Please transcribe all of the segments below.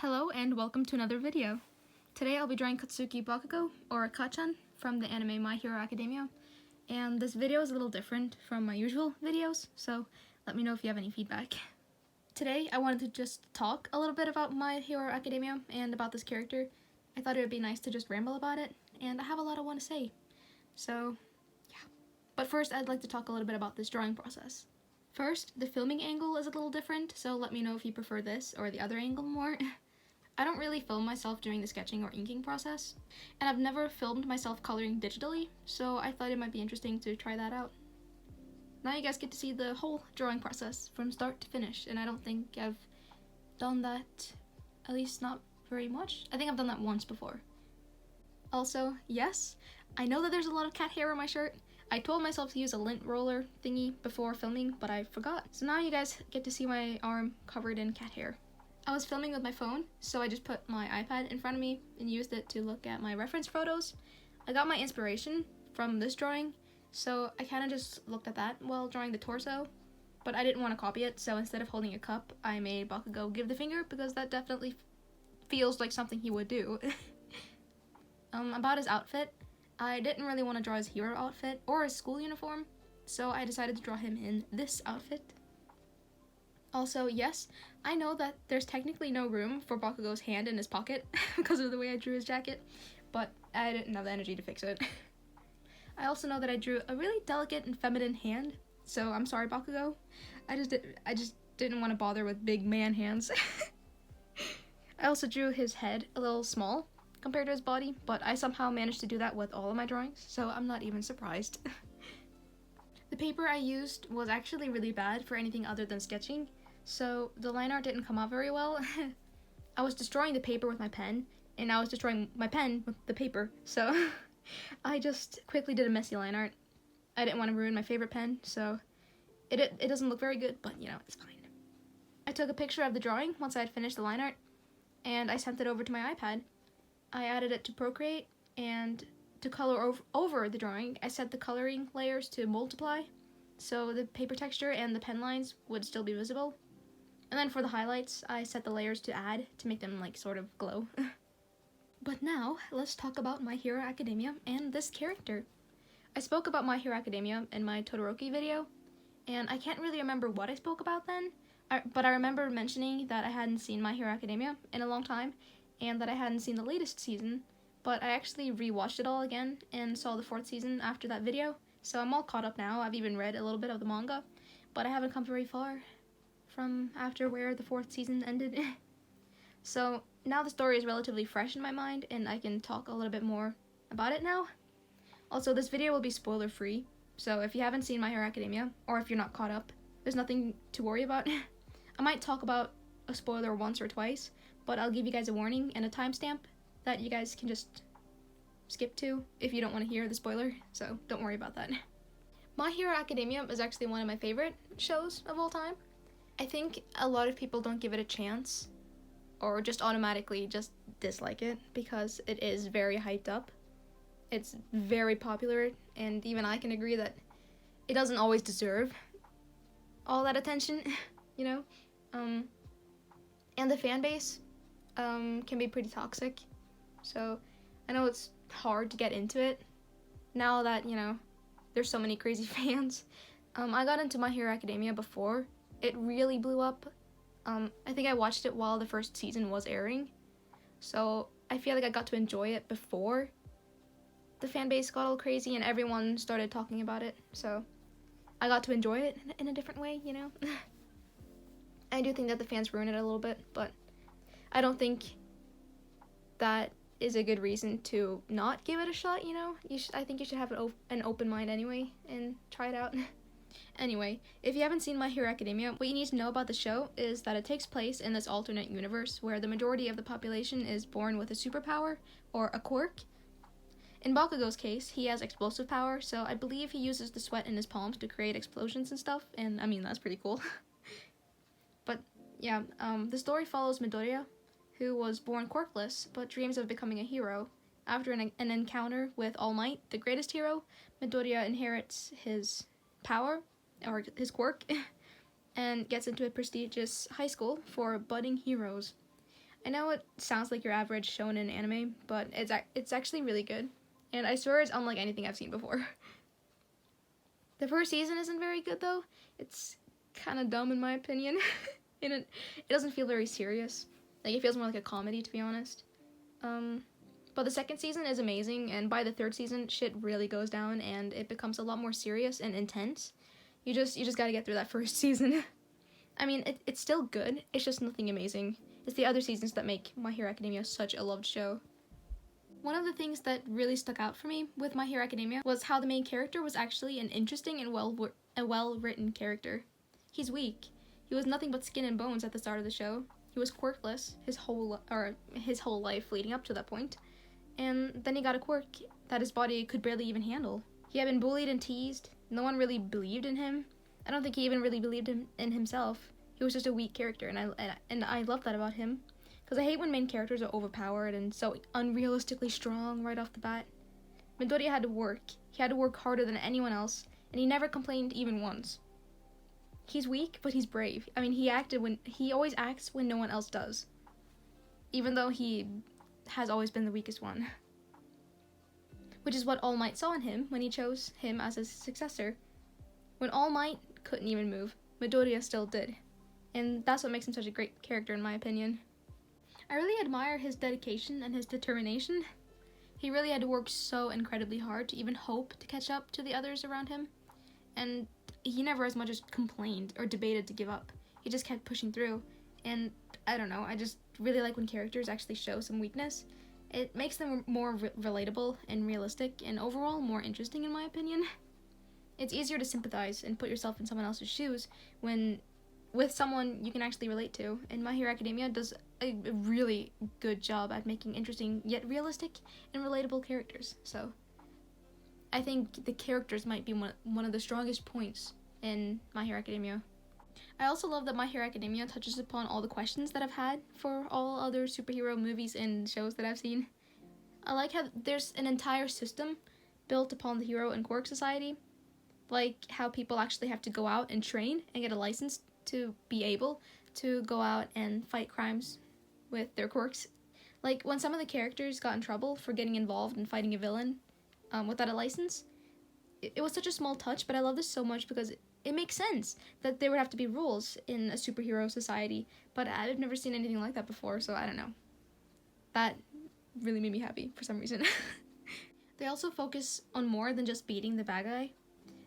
Hello and welcome to another video. Today I'll be drawing Katsuki Bakugou, or Kachan, from the anime My Hero Academia. And this video is a little different from my usual videos, so let me know if you have any feedback. Today I wanted to just talk a little bit about My Hero Academia and about this character. I thought it would be nice to just ramble about it, and I have a lot I want to say. So, yeah. But first I'd like to talk a little bit about this drawing process. First, the filming angle is a little different, so let me know if you prefer this or the other angle more. I don't really film myself during the sketching or inking process, and I've never filmed myself coloring digitally, so I thought it might be interesting to try that out. Now you guys get to see the whole drawing process from start to finish, and I don't think I've done that, at least not very much. I think I've done that once before. Also, yes, I know that there's a lot of cat hair on my shirt. I told myself to use a lint roller thingy before filming, but I forgot. So now you guys get to see my arm covered in cat hair. I was filming with my phone, so I just put my iPad in front of me and used it to look at my reference photos. I got my inspiration from this drawing, so I kind of just looked at that while drawing the torso, but I didn't want to copy it, so instead of holding a cup, I made Bakugou give the finger because that definitely feels like something he would do. About his outfit, I didn't really want to draw his hero outfit or his school uniform, so I decided to draw him in this outfit. Also, yes, I know that there's technically no room for Bakugou's hand in his pocket because of the way I drew his jacket, but I didn't have the energy to fix it. I also know that I drew a really delicate and feminine hand, so I'm sorry, Bakugou. I just didn't want to bother with big man hands. I also drew his head a little small compared to his body, but I somehow managed to do that with all of my drawings, so I'm not even surprised. The paper I used was actually really bad for anything other than sketching, so the line art didn't come out very well. I was destroying the paper with my pen, and I was destroying my pen with the paper, so I just quickly did a messy line art. I didn't want to ruin my favorite pen, so it doesn't look very good, but you know, it's fine. I took a picture of the drawing once I had finished the line art, and I sent it over to my iPad. I added it to Procreate, and to color over the drawing, I set the coloring layers to multiply, so the paper texture and the pen lines would still be visible. And then for the highlights, I set the layers to add to make them like sort of glow. But now, let's talk about My Hero Academia and this character. I spoke about My Hero Academia in my Todoroki video, and I can't really remember what I spoke about then, but I remember mentioning that I hadn't seen My Hero Academia in a long time, and that I hadn't seen the latest season, but I actually rewatched it all again and saw the 4th season after that video, so I'm all caught up now. I've even read a little bit of the manga, but I haven't come very far from after where the 4th season ended. So now the story is relatively fresh in my mind, and I can talk a little bit more about it now. Also, this video will be spoiler free, so if you haven't seen My Hero Academia, or if you're not caught up, there's nothing to worry about. I might talk about a spoiler once or twice, but I'll give you guys a warning and a timestamp that you guys can just skip to if you don't want to hear the spoiler, so don't worry about that. My Hero Academia is actually one of my favorite shows of all time. I think a lot of people don't give it a chance, or just automatically just dislike it, because it is very hyped up. It's very popular, and even I can agree that it doesn't always deserve all that attention, you know? And the fan base can be pretty toxic, so I know it's hard to get into it now that, you know, there's so many crazy fans. I got into My Hero Academia before it really blew up. I think I watched it while the 1st season was airing, so I feel like I got to enjoy it before the fan base got all crazy and everyone started talking about it, so I got to enjoy it in a different way, you know? I do think that the fans ruin it a little bit, but I don't think that is a good reason to not give it a shot, you know? I think you should have an open mind anyway and try it out. Anyway, if you haven't seen My Hero Academia, what you need to know about the show is that it takes place in this alternate universe where the majority of the population is born with a superpower or a quirk. In Bakugou's case, he has explosive power, so I believe he uses the sweat in his palms to create explosions and stuff, and I mean, that's pretty cool. But yeah, the story follows Medoria, who was born quirkless but dreams of becoming a hero. After an encounter with All Might, the greatest hero, Medoria inherits his power, or his quirk, and gets into a prestigious high school for budding heroes. I know it sounds like your average shonen anime, but it's actually really good. And I swear it's unlike anything I've seen before. The first season isn't very good though. It's kind of dumb in my opinion. And it doesn't feel very serious. Like, it feels more like a comedy, to be honest. But the second season is amazing, and by the third season, shit really goes down, and it becomes a lot more serious and intense. You just gotta get through that first season. I mean, it's still good, it's just nothing amazing. It's the other seasons that make My Hero Academia such a loved show. One of the things that really stuck out for me with My Hero Academia was how the main character was actually an interesting and well-written character. He's weak. He was nothing but skin and bones at the start of the show. He was quirkless his whole life leading up to that point. And then he got a quirk that his body could barely even handle. He had been bullied and teased. No one really believed in him. I don't think he even really believed in himself. He was just a weak character, and I love that about him. Because I hate when main characters are overpowered and so unrealistically strong right off the bat. Medoria had to work. He had to work harder than anyone else, and he never complained even once. He's weak, but he's brave. I mean, he always acts when no one else does. Even though he has always been the weakest one. Which is what All Might saw in him when he chose him as his successor. When All Might couldn't even move, Medoria still did. And that's what makes him such a great character in my opinion. I really admire his dedication and his determination. He really had to work so incredibly hard to even hope to catch up to the others around him. And he never as much as complained or debated to give up. He just kept pushing through. And I don't know, I just really like when characters actually show some weakness. It makes them more relatable and realistic, and overall more interesting in my opinion. It's easier to sympathize and put yourself in someone else's shoes when with someone you can actually relate to, and My Hero Academia does a really good job at making interesting yet realistic and relatable characters. So I think the characters might be one of the strongest points in My Hero Academia. I also love that My Hero Academia touches upon all the questions that I've had for all other superhero movies and shows that I've seen. I like how there's an entire system built upon the Hero and Quirk Society, like how people actually have to go out and train and get a license to be able to go out and fight crimes with their quirks. Like when some of the characters got in trouble for getting involved in fighting a villain without a license, it was such a small touch, but I love this so much because it makes sense that there would have to be rules in a superhero society, but I've never seen anything like that before, so I don't know. That really made me happy for some reason. They also focus on more than just beating the bad guy.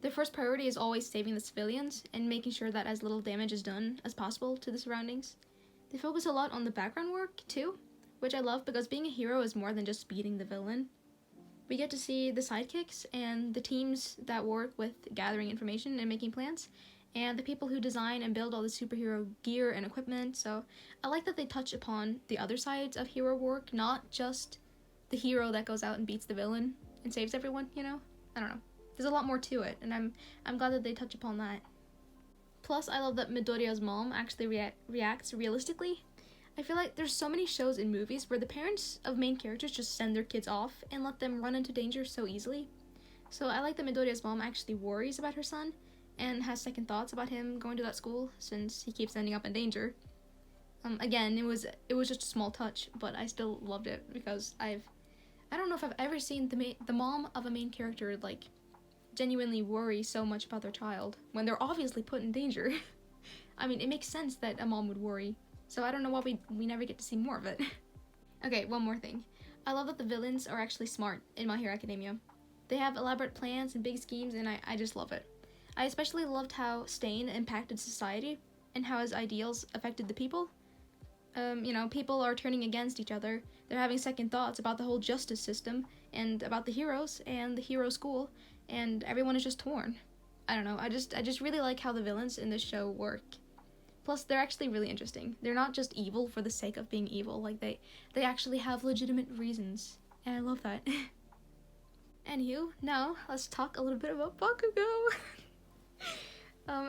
Their first priority is always saving the civilians and making sure that as little damage is done as possible to the surroundings. They focus a lot on the background work, too, which I love because being a hero is more than just beating the villain. We get to see the sidekicks and the teams that work with gathering information and making plans, and the people who design and build all the superhero gear and equipment, so I like that they touch upon the other sides of hero work, not just the hero that goes out and beats the villain and saves everyone, you know? I don't know. There's a lot more to it, and I'm glad that they touch upon that. Plus, I love that Midoriya's mom actually reacts realistically. I feel like there's so many shows and movies where the parents of main characters just send their kids off and let them run into danger so easily. So I like that Midoriya's mom actually worries about her son and has second thoughts about him going to that school since he keeps ending up in danger. Again, it was just a small touch, but I still loved it because I don't know if I've ever seen the mom of a main character like genuinely worry so much about their child when they're obviously put in danger. I mean, it makes sense that a mom would worry, so I don't know why we never get to see more of it. Okay, one more thing. I love that the villains are actually smart in My Hero Academia. They have elaborate plans and big schemes, and I just love it. I especially loved how Stain impacted society and how his ideals affected the people. People are turning against each other. They're having second thoughts about the whole justice system and about the heroes and the hero school, and everyone is just torn. I don't know, I just really like how the villains in this show work. Plus, they're actually really interesting. They're not just evil for the sake of being evil, like they actually have legitimate reasons, and I love that. Anywho, now let's talk a little bit about Bakugou.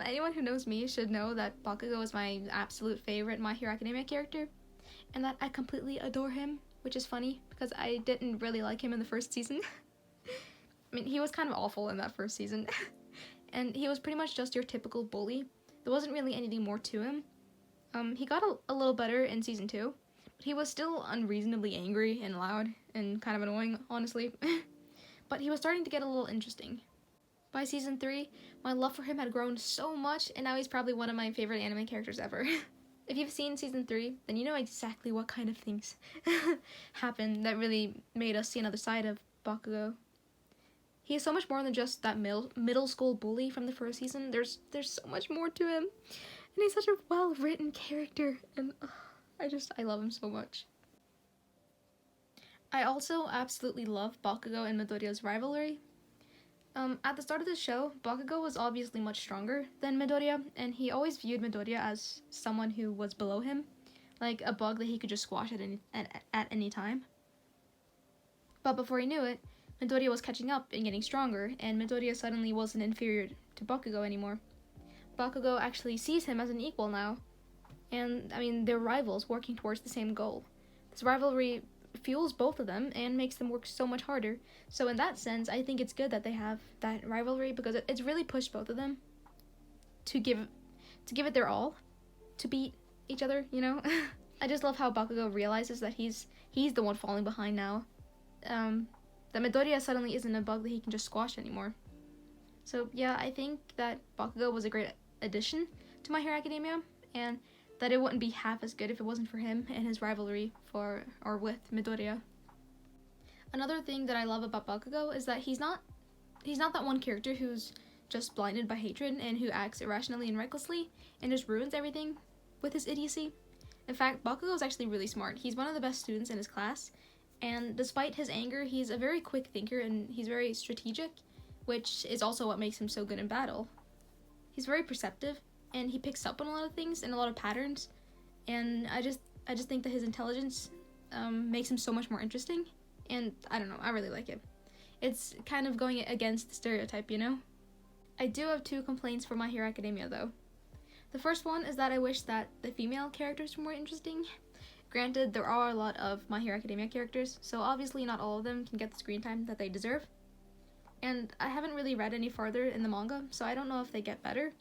Anyone who knows me should know that Bakugou is my absolute favorite My Hero Academia character, and that I completely adore him, which is funny, because I didn't really like him in the first season. I mean, he was kind of awful in that first season, and he was pretty much just your typical bully. There wasn't really anything more to him. He got a little better in season 2, He was still unreasonably angry and loud and kind of annoying, honestly. But he was starting to get a little interesting. By season 3, my love for him had grown so much, and now he's probably one of my favorite anime characters ever. If you've seen season 3, then you know exactly what kind of things happened that really made us see another side of Bakugou. He is so much more than just that middle school bully from the first season. There's so much more to him, and he's such a well-written character, and I love him so much. I also absolutely love Bakugou and Midoriya's rivalry. At the start of the show, Bakugou was obviously much stronger than Medoria, and he always viewed Medoria as someone who was below him, like a bug that he could just squash at any time. But before he knew it, Medoria was catching up and getting stronger, and Medoria suddenly wasn't inferior to Bakugou anymore. Bakugou actually sees him as an equal now, and they're rivals working towards the same goal. This rivalry fuels both of them and makes them work so much harder. So in that sense, I think it's good that they have that rivalry, because it's really pushed both of them to give it their all to beat each other, you know? I just love how Bakugou realizes that he's the one falling behind now. That Medoria suddenly isn't a bug that he can just squash anymore. So yeah, I think that Bakugou was a great addition to My Hero Academia, and that it wouldn't be half as good if it wasn't for him and his rivalry with Medoria. Another thing that I love about Bakugou is that he's not that one character who's just blinded by hatred and who acts irrationally and recklessly and just ruins everything with his idiocy. In fact, Bakugou is actually really smart. He's one of the best students in his class, and despite his anger, he's a very quick thinker and he's very strategic, which is also what makes him so good in battle. He's very perceptive, and he picks up on a lot of things and a lot of patterns, and I just think that his intelligence makes him so much more interesting, and I don't know, I really like it. It's kind of going against the stereotype, you know? I do have 2 complaints for My Hero Academia, though. The first one is that I wish that the female characters were more interesting. Granted, there are a lot of My Hero Academia characters, so obviously not all of them can get the screen time that they deserve. And I haven't really read any farther in the manga, so I don't know if they get better.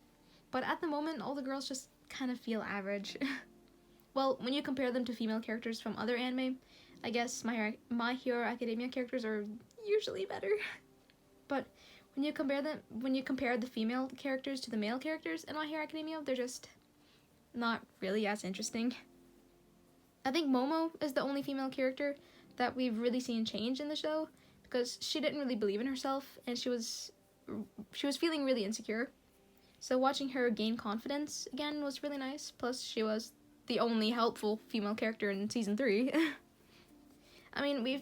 But at the moment, all the girls just kind of feel average. Well, when you compare them to female characters from other anime, I guess My Hero Academia characters are usually better. But when you compare the female characters to the male characters in My Hero Academia, they're just not really as interesting. I think Momo is the only female character that we've really seen change in the show, because she didn't really believe in herself, and she was feeling really insecure. So watching her gain confidence again was really nice. Plus, she was the only helpful female character in season 3.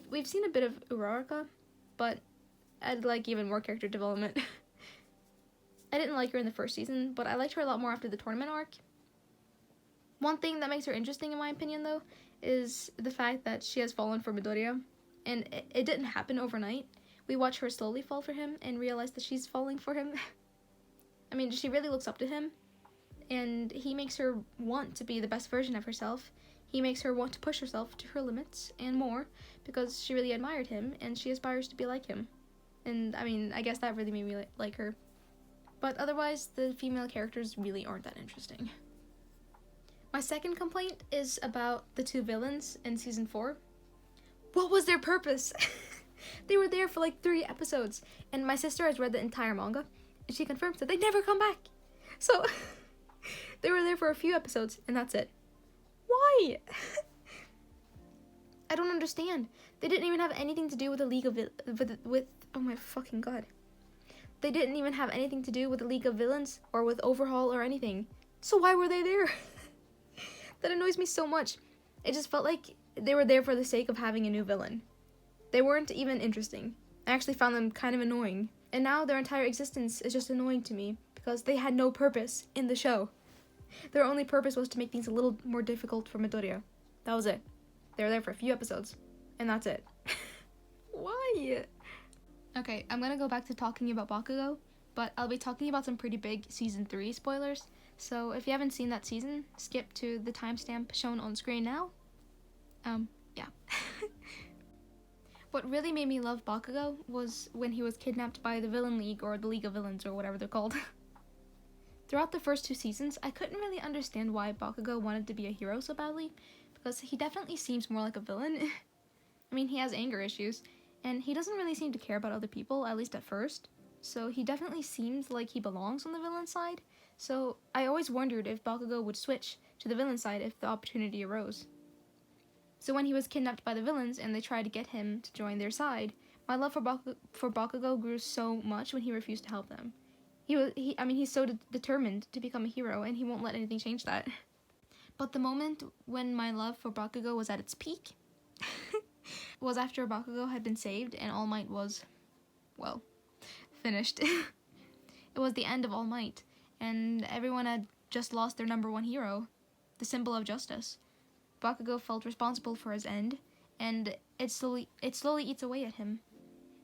We've seen a bit of Uraraka, but I'd like even more character development. I didn't like her in the first season, but I liked her a lot more after the tournament arc. One thing that makes her interesting, in my opinion, though, is the fact that she has fallen for Medoria, and it didn't happen overnight. We watch her slowly fall for him and realize that she's falling for him. She really looks up to him, and he makes her want to be the best version of herself. He makes her want to push herself to her limits and more, because she really admired him, and she aspires to be like him. And, I guess that really made me like her. But otherwise, the female characters really aren't that interesting. My second complaint is about the 2 villains in season 4. What was their purpose? They were there for like 3 episodes, and my sister has read the entire manga, and she confirms that they never come back. So, they were there for a few episodes, and that's it. Why? I don't understand. They didn't even have anything to do with the League of oh my fucking god. They didn't even have anything to do with the League of Villains, or with Overhaul, or anything. So why were they there? That annoys me so much. It just felt like they were there for the sake of having a new villain. They weren't even interesting. I actually found them kind of annoying. And now their entire existence is just annoying to me, because they had no purpose in the show. Their only purpose was to make things a little more difficult for Medoria. That was it. They were there for a few episodes, and that's it. Why? Okay, I'm gonna go back to talking about Bakugou, but I'll be talking about some pretty big season 3 spoilers, so if you haven't seen that season, skip to the timestamp shown on screen now. Yeah. What really made me love Bakugou was when he was kidnapped by the Villain League, or the League of Villains, or whatever they're called. Throughout the first 2 seasons, I couldn't really understand why Bakugou wanted to be a hero so badly, because he definitely seems more like a villain. I mean, he has anger issues, and he doesn't really seem to care about other people, at least at first. So he definitely seems like he belongs on the villain side. So I always wondered if Bakugou would switch to the villain side if the opportunity arose. So when he was kidnapped by the villains and they tried to get him to join their side, my love for Bakugou grew so much when he refused to help them. He's so determined to become a hero, and he won't let anything change that. But the moment when my love for Bakugou was at its peak was after Bakugou had been saved and All Might was, well, finished. It was the end of All Might, and everyone had just lost their number one hero, the symbol of justice. Bakugou felt responsible for his end, and it slowly eats away at him.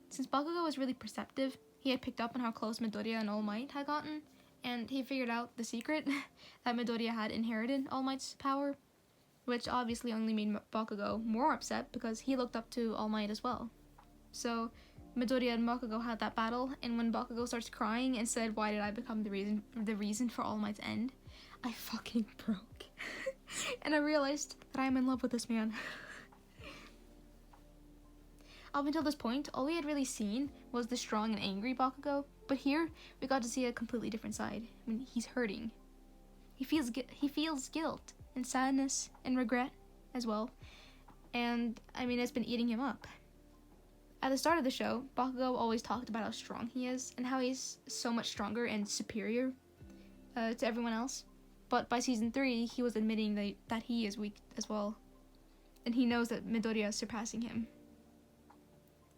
Since Bakugou was really perceptive, he had picked up on how close Medoria and All Might had gotten, and he figured out the secret that Medoria had inherited All Might's power, which obviously only made Bakugou more upset because he looked up to All Might as well. So Medoria and Bakugou had that battle, and when Bakugou starts crying and said, "Why did I become the reason for All Might's end?" I fucking broke. And I realized that I am in love with this man. Up until this point, all we had really seen was the strong and angry Bakugou, but here we got to see a completely different side. I mean, he's hurting. He feels guilt and sadness and regret as well, and I mean, it's been eating him up. At the start of the show, Bakugou always talked about how strong he is and how he's so much stronger and superior to everyone else. But by season 3, he was admitting that he is weak as well, and he knows that Medoria is surpassing him.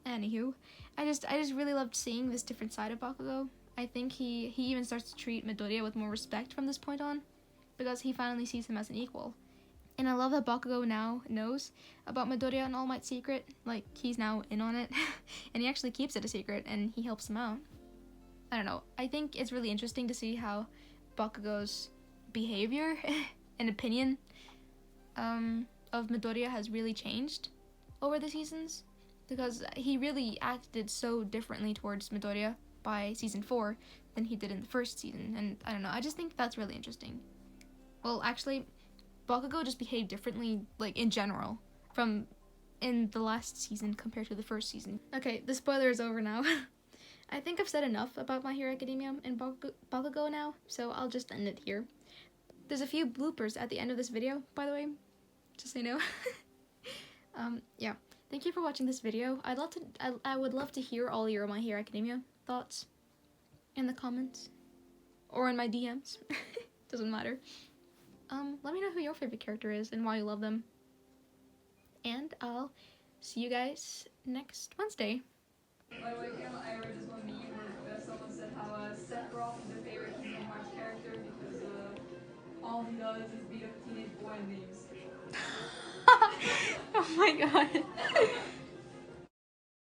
Anywho, I just really loved seeing this different side of Bakugou. I think he even starts to treat Medoria with more respect from this point on, because he finally sees him as an equal. And I love that Bakugou now knows about Medoria and All Might's secret, like he's now in on it, and he actually keeps it a secret, and he helps him out. I don't know, I think it's really interesting to see how Bakugou's behavior and opinion of Medoria has really changed over the seasons, because he really acted so differently towards Medoria by season 4 than he did in the first season, and I don't know, I just think that's really interesting. Well, actually, Bakugou just behaved differently, like, in general, from in the last season compared to the first season. Okay, the spoiler is over now. I think I've said enough about My Hero Academia and Bakugou now, so I'll just end it here. There's a few bloopers at the end of this video, by the way, just so you know. Yeah. Thank you for watching this video. I would love to hear all your My Hero Academia thoughts in the comments or in my DMs. Doesn't matter. Let me know who your favorite character is and why you love them. And I'll see you guys next Wednesday. By the way, I read this one meme where someone said how Sephiroth is their favorite Kingdom Hearts character because all he does is beat up teenage boy names. Oh my god.